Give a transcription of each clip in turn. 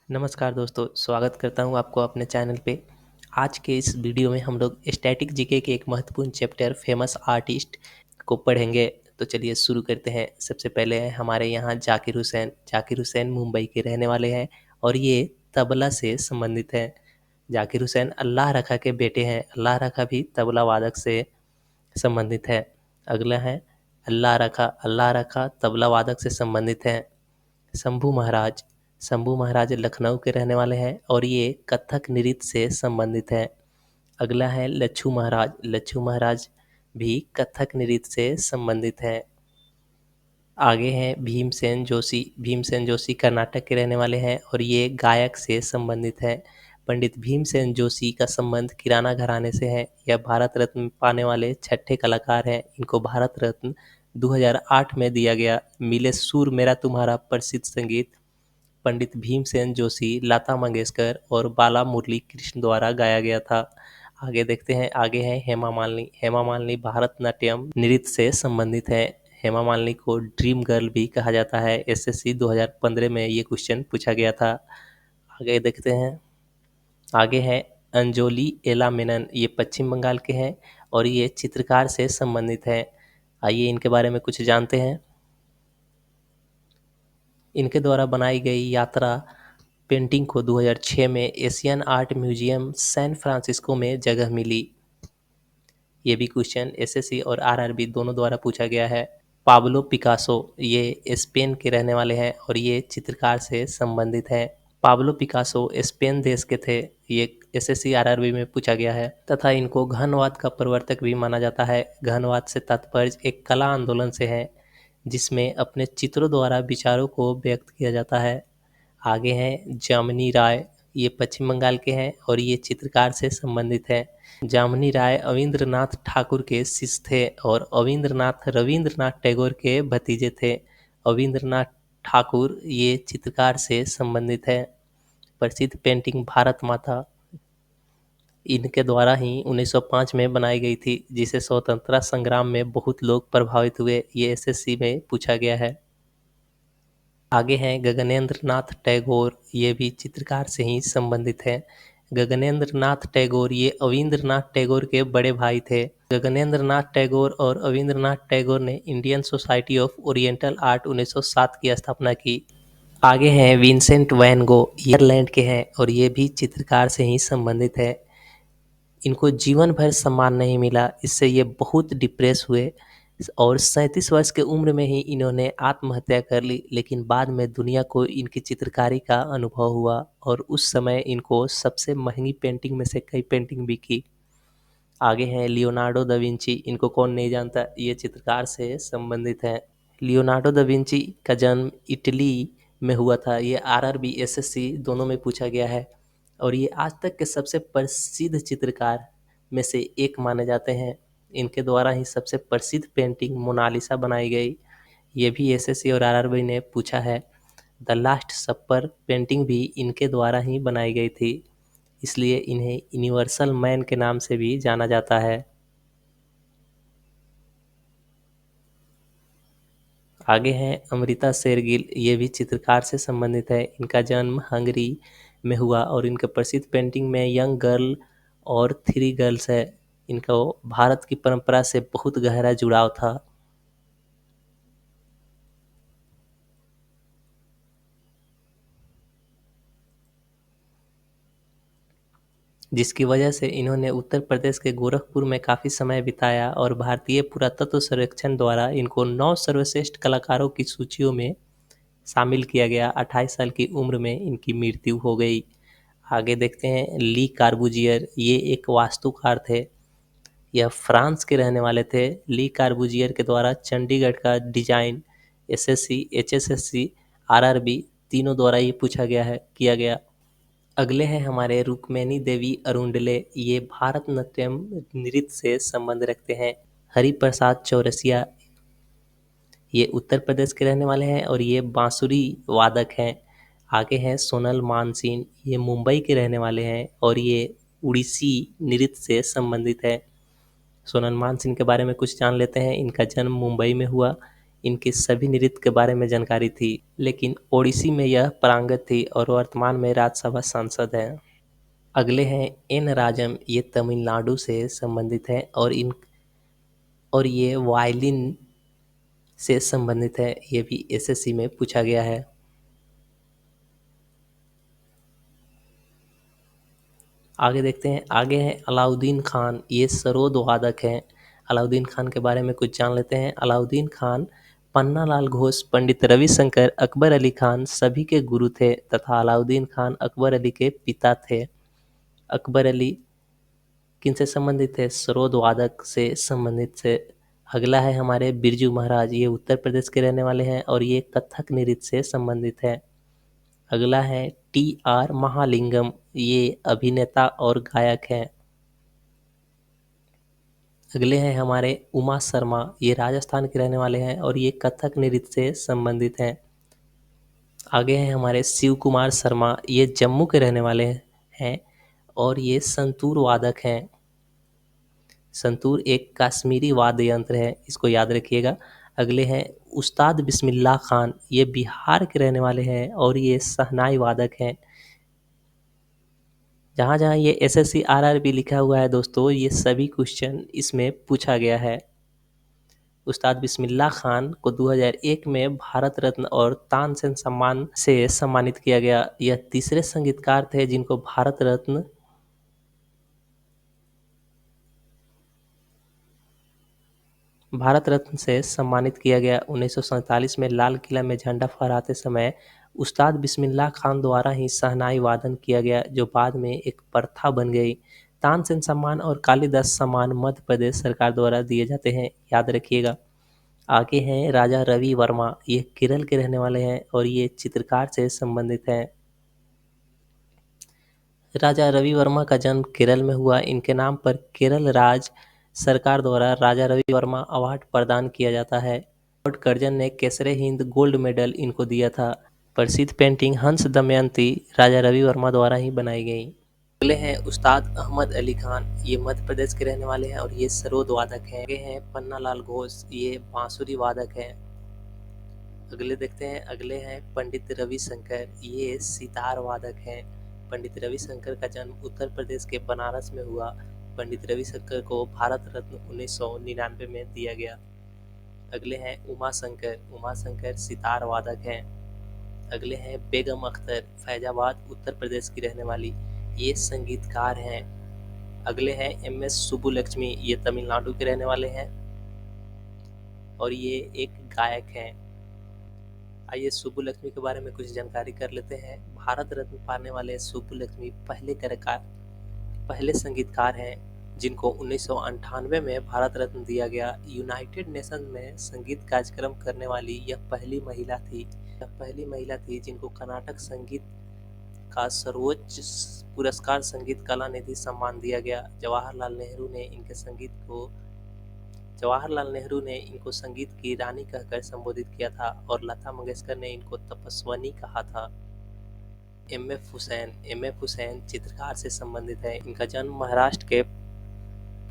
नमस्कार दोस्तों, स्वागत करता हूँ आपको अपने चैनल पे। आज के इस वीडियो में हम लोग स्टैटिक जीके के एक महत्वपूर्ण चैप्टर फेमस आर्टिस्ट को पढ़ेंगे। तो चलिए शुरू करते हैं। सबसे पहले है हमारे यहाँ जाकिर हुसैन। जाकिर हुसैन मुंबई के रहने वाले हैं और ये तबला से संबंधित हैं। जाकिर हुसैन अल्लाह रखा के बेटे हैं। अल्लाह रखा भी तबला वादक से संबंधित है। अगला है अल्लाह रखा तबला वादक से संबंधित है। शंभू महाराज। शंभू महाराज लखनऊ के रहने वाले हैं और ये कथक नृत्य से संबंधित हैं। अगला है लच्छू महाराज। लच्छू महाराज भी कथक नृत्य से संबंधित हैं। आगे हैं भीमसेन जोशी। भीमसेन जोशी कर्नाटक के रहने वाले हैं और ये गायक से संबंधित हैं। पंडित भीमसेन जोशी का संबंध किराना घराने से है। यह भारत रत्न पाने वाले छठे कलाकार हैं। इनको भारत रत्न 2008 में दिया गया। मिले सुर मेरा तुम्हारा प्रसिद्ध संगीत पंडित भीमसेन जोशी, लता मंगेशकर और बाला मुरली कृष्ण द्वारा गाया गया था। आगे देखते हैं। आगे है हेमा मालिनी। हेमा मालिनी भारतनाट्यम नृत्य से संबंधित है। हेमा मालिनी को ड्रीम गर्ल भी कहा जाता है। एसएससी 2015 में ये क्वेश्चन पूछा गया था। आगे देखते हैं। आगे है अंजोली एला मेनन। ये पश्चिम बंगाल के हैं और ये चित्रकार से संबंधित हैं। आइए इनके बारे में कुछ जानते हैं। इनके द्वारा बनाई गई यात्रा पेंटिंग को 2006 में Asian art museum San Francisco में जगह मिली। ये भी क्वेश्चन एसएससी और आरआरबी दोनों द्वारा पूछा गया है। Pablo Picasso. ये स्पेन के रहने वाले हैं और ये चित्रकार से संबंधित हैं। पाब्लो पिकासो स्पेन देश के थे। ये एसएससी आरआरबी में पूछा गया है तथा इनको घनवाद का प्रवर्तक भी माना जाता है। घनवाद से तात्पर्य एक कला आंदोलन से है जिसमें अपने चित्रों द्वारा विचारों को व्यक्त किया जाता है। आगे हैं जामिनी राय। ये पश्चिम बंगाल के हैं और ये चित्रकार से संबंधित हैं। जामिनी राय अविंद्रनाथ ठाकुर के शिष्य थे और रविंद्रनाथ टैगोर के भतीजे थे। अविंद्रनाथ ठाकुर ये चित्रकार से संबंधित है। प्रसिद्ध पेंटिंग भारत माता इनके द्वारा ही 1905 में बनाई गई थी, जिसे स्वतंत्रता संग्राम में बहुत लोग प्रभावित हुए। ये एसएससी में पूछा गया है। आगे हैं गगनेंद्र नाथ टैगोर। ये भी चित्रकार से ही संबंधित है। गगनेंद्र नाथ टैगोर ये अविंद्रनाथ टैगोर के बड़े भाई थे। गगनेंद्र नाथ टैगोर और अविंद्रनाथ टैगोर ने Indian society of oriental art 1907 की स्थापना की। आगे हैं विंसेंट वैन गो। ये आयरलैंड के हैं और ये भी चित्रकार से ही संबंधित है। इनको जीवन भर सम्मान नहीं मिला, इससे ये बहुत डिप्रेस हुए और 37 वर्ष के उम्र में ही इन्होंने आत्महत्या कर ली। लेकिन बाद में दुनिया को इनकी चित्रकारी का अनुभव हुआ और उस समय इनको सबसे महंगी पेंटिंग में से कई पेंटिंग भी की। आगे हैं लियोनार्डो दा विंची। इनको कौन नहीं जानता, ये चित्रकार से संबंधित हैं। लियोनार्डो दा विंची का जन्म इटली में हुआ था। ये आरआरबी एसएससी दोनों में पूछा गया है और ये आज तक के सबसे प्रसिद्ध चित्रकार में से एक माने जाते हैं। इनके द्वारा ही सबसे प्रसिद्ध पेंटिंग मोनालिसा बनाई गई। ये भी एसएससी और आरआरबी ने पूछा है। द लास्ट सपर पेंटिंग भी इनके द्वारा ही बनाई गई थी, इसलिए इन्हें यूनिवर्सल मैन के नाम से भी जाना जाता है। आगे हैं अमृता शेरगिल। ये भी चित्रकार से संबंधित है। इनका जन्म हंगरी में हुआ और इनके प्रसिद्ध पेंटिंग में यंग गर्ल और थ्री गर्ल्स है। इनका भारत की परंपरा से बहुत गहरा जुड़ाव था। जिसकी वजह से इन्होंने उत्तर प्रदेश के गोरखपुर में काफ़ी समय बिताया और भारतीय पुरातत्व सर्वेक्षण द्वारा इनको 9 सर्वश्रेष्ठ कलाकारों की सूचियों में शामिल किया गया। 28 साल की उम्र में इनकी मृत्यु हो गई। आगे देखते हैं ली कार्बूजियर। ये एक वास्तुकार थे। यह फ्रांस के रहने वाले थे। ली कार्बूजियर के द्वारा चंडीगढ़ का डिजाइन एसएससी, एचएसएससी, आरआरबी तीनों द्वारा ये पूछा गया है, किया गया। अगले हैं हमारे रुक्मिणी देवी अरुंडले। ये भारतनाट्यम नृत्य से संबंध रखते हैं। हरिप्रसाद चौरसिया ये उत्तर प्रदेश के रहने वाले हैं और ये बांसुरी वादक हैं। आगे हैं सोनल मानसिंह। ये मुंबई के रहने वाले हैं और ये उड़ीसी नृत्य से संबंधित है। सोनल मानसिंह के बारे में कुछ जान लेते हैं। इनका जन्म मुंबई में हुआ। इनके सभी नृत्य के बारे में जानकारी थी, लेकिन ओडिसी में यह पारंगत थी और वर्तमान में राज्यसभा सांसद हैं। अगले हैं एन राजम, ये तमिलनाडु से संबंधित हैं और ये वायलिन से संबंधित है। ये भी एसएससी में पूछा गया है। आगे देखते हैं, आगे हैं अलाउद्दीन खान, ये सरोद वादक हैं। अलाउद्दीन खान के बारे में कुछ जान लेते हैं। अलाउद्दीन खान पन्नालाल घोष, पंडित रविशंकर, अकबर अली खान सभी के गुरु थे तथा अलाउद्दीन खान अकबर अली के पिता थे। अकबर अली किनसे संबंधित थे? सरोद वादक से संबंधित से। अगला है हमारे बिरजू महाराज, ये उत्तर प्रदेश के रहने वाले हैं और ये कथक नृत्य से संबंधित है। अगला है टी.आर. महालिंगम, ये अभिनेता और गायक हैं। अगले हैं हमारे उमा शर्मा, ये राजस्थान के रहने वाले हैं और ये कथक नृत्य से संबंधित हैं। आगे हैं हमारे शिव कुमार शर्मा, ये जम्मू के रहने वाले हैं और ये संतूर वादक हैं। संतूर एक कश्मीरी वाद्य यंत्र है, इसको याद रखिएगा। अगले हैं उस्ताद बिस्मिल्लाह खान, ये बिहार के रहने वाले हैं और ये शहनाई वादक हैं। जहाँ जहाँ ये एसएससी आरआरबी लिखा हुआ है दोस्तों, ये सभी क्वेश्चन इसमें पूछा गया है। उस्ताद बिस्मिल्लाह खान को 2001 में भारत रत्न और तानसेन सम्मान से सम्मानित किया गया। यह तीसरे संगीतकार थे जिनको भारत रत्न से सम्मानित किया गया। 1947 में लाल किला में झंडा फहराते समय उस्ताद बिस्मिल्लाह खान द्वारा ही शहनाई वादन किया गया, जो बाद में एक प्रथा बन गई। तानसेन सम्मान और कालिदास सम्मान मध्य प्रदेश सरकार द्वारा दिए जाते हैं, याद रखिएगा। आगे हैं राजा रवि वर्मा, ये केरल के रहने वाले हैं और ये चित्रकार से संबंधित हैं। राजा रवि वर्मा का जन्म केरल में हुआ। इनके नाम पर केरल राज्य सरकार द्वारा राजा रवि वर्मा अवार्ड प्रदान किया जाता है। लॉर्ड कर्जन ने केसरे हिंद गोल्ड मेडल इनको दिया था। प्रसिद्ध पेंटिंग हंस दमयंती राजा रवि वर्मा द्वारा ही बनाई गई। अगले हैं उस्ताद अहमद अली खान, ये मध्य प्रदेश के रहने वाले हैं और ये सरोद वादक हैं। आगे हैं पन्नालाल घोष, ये बांसुरी वादक हैं। अगले देखते हैं, अगले हैं पंडित रविशंकर, ये सितार वादक हैं। पंडित रविशंकर का जन्म उत्तर प्रदेश के बनारस में हुआ। पंडित रविशंकर को भारत रत्न 1999 में दिया गया। अगले हैं उमा शंकर, उमा शंकर सितार वादक हैं। अगले हैं बेगम अख्तर, फैजाबाद उत्तर प्रदेश की रहने वाली, ये संगीतकार हैं। अगले हैं एम.एस. सुब्बुलक्ष्मी, ये तमिलनाडु के रहने वाले हैं और ये एक गायक हैं। आइए सुब्बुलक्ष्मी के बारे में कुछ जानकारी कर लेते हैं। भारत रत्न पाने वाले सुब्बुलक्ष्मी पहले संगीतकार हैं जिनको 1998 में भारत रत्न दिया गया। यूनाइटेड नेशन में संगीत कार्यक्रम करने वाली यह पहली महिला थी जिनको कर्नाटक संगीत का सर्वोच्च पुरस्कार संगीत कला निधि सम्मान दिया गया। जवाहरलाल नेहरू ने इनको संगीत की रानी कहकर संबोधित किया था और लता मंगेशकर ने इनको तपस्विनी कहा था। एम एफ हुसैन चित्रकार से संबंधित है। इनका जन्म महाराष्ट्र के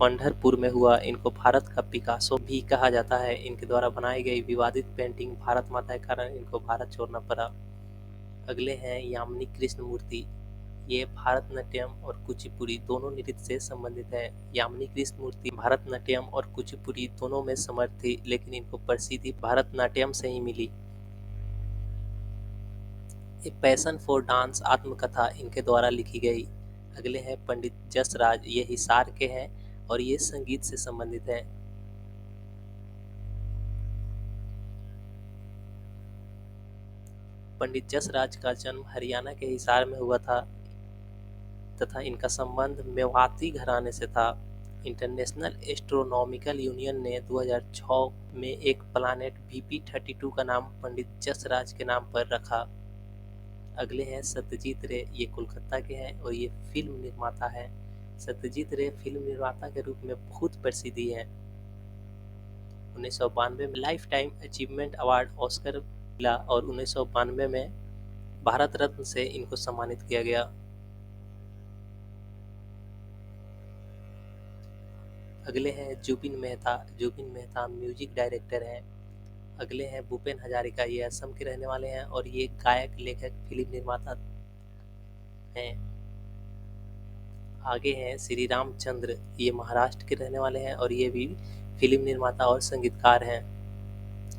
पंढरपुर में हुआ। इनको भारत का पिकासो भी कहा जाता है। इनके द्वारा बनाई गई विवादित पेंटिंग भारत माता के कारण इनको भारत छोड़ना पड़ा। अगले हैं यामिनी कृष्णमूर्ति, ये भरतनाट्यम और कुचिपुड़ी दोनों नृत्य से संबंधित है। यामिनी कृष्णमूर्ति भरतनाट्यम और कुचिपुड़ी दोनों में समर्थ थी, लेकिन इनको प्रसिद्धि भरतनाट्यम से ही मिली। ए पैशन फॉर डांस आत्मकथा इनके द्वारा लिखी गई। अगले हैं पंडित जसराज, ये हिसार के हैं और ये संगीत से संबंधित है। पंडित जसराज का जन्म हरियाणा के हिसार में हुआ था तथा इनका संबंध मेवाती घराने से था। इंटरनेशनल एस्ट्रोनॉमिकल यूनियन ने 2006 में एक प्लानेट BP32 का नाम पंडित जसराज के नाम पर रखा। अगले हैं सत्यजीत रे, ये कोलकाता के हैं और ये फिल्म निर्माता है। सत्यजीत रे फिल्म निर्माता के रूप में बहुत प्रसिद्धि है। 1992 में life time achievement award Oscar मिला और 1992 में भारत रत्न से इनको सम्मानित किया गया। अगले हैं जुबिन मेहता। जुबिन मेहता म्यूजिक डायरेक्टर हैं। अगले हैं भूपेन हजारिका, ये असम के रहने वाले हैं और ये गायक, लेखक, फिल्म निर्माता हैं। आगे हैं श्री रामचंद्र, ये महाराष्ट्र के रहने वाले हैं और ये भी फिल्म निर्माता और संगीतकार हैं।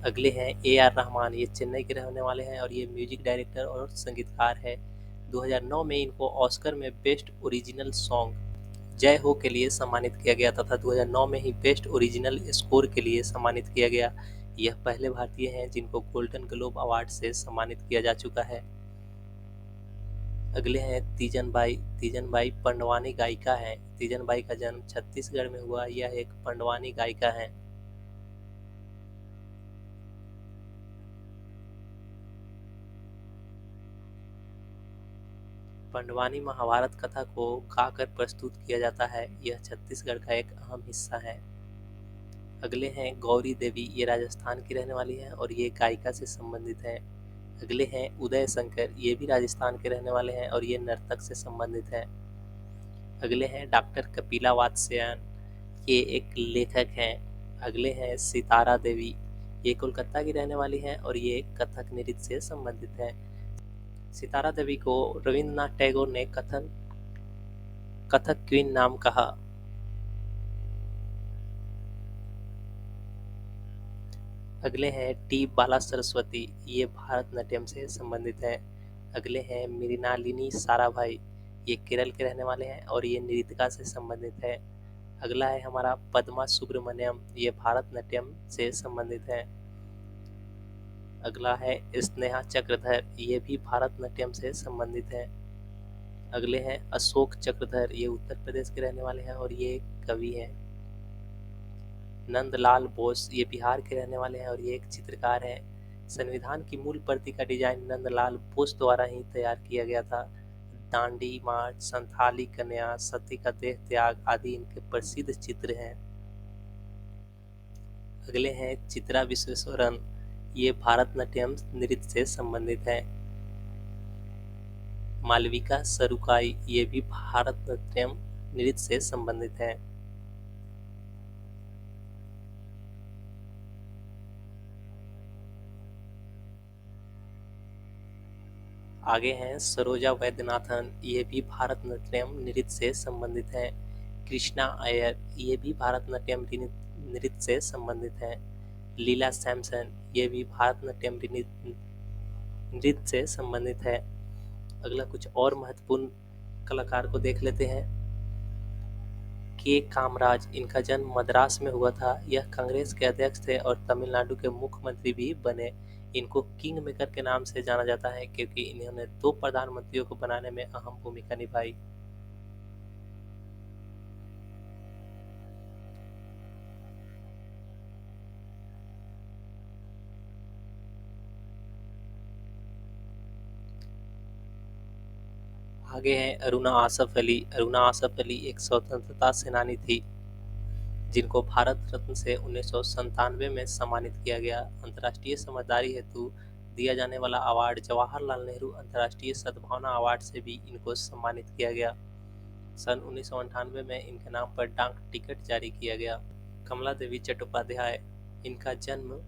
अगले हैं ए आर रहमान, ये चेन्नई के रहने वाले हैं और ये म्यूजिक डायरेक्टर और संगीतकार है। 2009 में इनको ऑस्कर में बेस्ट ओरिजिनल सॉन्ग जय हो के लिए सम्मानित किया गया तथा 2009 में ही बेस्ट ओरिजिनल स्कोर के लिए सम्मानित किया गया। यह पहले भारतीय हैं जिनको गोल्डन ग्लोब अवार्ड से सम्मानित किया जा चुका है। अगले हैं तीजन बाई, तीजन बाई पंडवानी गायिका हैं। तीजन बाई का जन्म छत्तीसगढ़ में हुआ, यह एक पंडवानी गायिका हैं। पंडवानी महाभारत कथा को गाकर प्रस्तुत किया जाता है, यह छत्तीसगढ़ का एक अहम हिस्सा है। अगले हैं गौरी देवी, ये राजस्थान की रहने वाली हैं और ये गायिका से संबंधित हैं। अगले हैं उदय शंकर, ये भी राजस्थान के रहने वाले हैं और ये नर्तक से संबंधित हैं। अगले हैं डॉक्टर कपिला वात्स्यायन, ये एक लेखक हैं। अगले हैं सितारा देवी, ये कोलकाता की रहने वाली हैं और ये कथक नृत्य से संबंधित हैं। सितारा देवी को रविंद्रनाथ टैगोर ने कथक क्वीन नाम कहा। अगले हैं टी बाला सरस्वती, ये भारतनाट्यम से संबंधित हैं। अगले हैं मृणालिनी साराभाई, ये केरल के रहने वाले हैं और ये नृत्यका से संबंधित है। अगला है हमारा पद्मा सुब्रमण्यम, ये भारतनाट्यम से संबंधित है। अगला है स्नेहा चक्रधर, ये भी भारतनाट्यम से संबंधित है। अगले हैं अशोक चक्रधर, ये उत्तर प्रदेश के रहने वाले हैं और ये एक कवि हैं। नंदलाल बोस, ये बिहार के रहने वाले हैं और ये एक चित्रकार हैं। संविधान की मूल प्रति का डिजाइन नंदलाल बोस द्वारा ही तैयार किया गया था। दांडी मार्च, संथाली कन्या, सती का देह त्याग आदि इनके प्रसिद्ध चित्र हैं। अगले हैं चित्रा विश्वेश्वरन, ये भारतनाट्यम नृत्य से संबंधित है। मालविका सरुकाई, ये भी भारतनाट्यम नृत्य से संबंधित है। आगे हैं सरोजा वैद्यनाथन, ये भी भारतनाट्यम नृत्य से संबंधित है। कृष्णा अय्यर, ये भी भारतनाट्यम नृत्य से संबंधित है। लीला सैमसन, ये भी भारतनाट्यम नृत्य से संबंधित है। अगला कुछ और महत्वपूर्ण कलाकार को देख लेते हैं। के कामराज, इनका जन्म मद्रास में हुआ था। यह कांग्रेस के अध्यक्ष थे और तमिलनाडु के मुख्यमंत्री भी बने। इनको किंग मेकर के नाम से जाना जाता है क्योंकि इन्होंने 2 प्रधानमंत्रियों को बनाने में अहम भूमिका निभाई। आगे है अरुणा आसफ अली। अरुणा आसफ अली एक स्वतंत्रता सेनानी थी जिनको भारत रत्न से 1997 में सम्मानित किया गया। अंतर्राष्ट्रीय समझदारी हेतु दिया जाने वाला अवार्ड जवाहरलाल नेहरू अंतर्राष्ट्रीय सद्भावना अवार्ड से भी इनको सम्मानित किया गया। सन 1998 में इनके नाम पर डाक टिकट जारी किया गया। कमला देवी चट्टोपाध्याय, इनका जन्म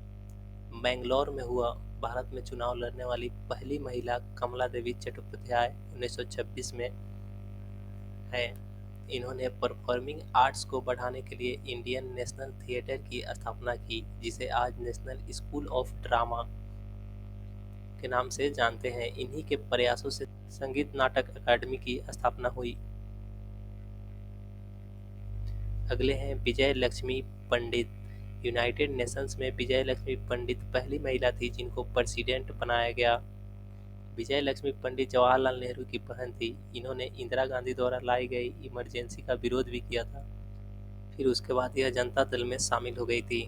मैंगलोर में हुआ। भारत में चुनाव लड़ने वाली पहली महिला कमला देवी चट्टोपाध्याय 1926 में है। इन्होंने परफॉर्मिंग आर्ट्स को बढ़ाने के लिए इंडियन नेशनल थिएटर की स्थापना की, जिसे आज नेशनल स्कूल ऑफ ड्रामा के नाम से जानते हैं। इन्हीं के प्रयासों से संगीत नाटक अकादमी की स्थापना हुई। अगले हैं विजय लक्ष्मी पंडित। यूनाइटेड नेशंस में विजय लक्ष्मी पंडित पहली महिला थी जिनको प्रेसिडेंट बनाया गया। विजय लक्ष्मी पंडित जवाहरलाल नेहरू की बहन थी। इन्होंने इंदिरा गांधी द्वारा लाई गई इमरजेंसी का विरोध भी किया था। फिर उसके बाद यह जनता दल में शामिल हो गई थी।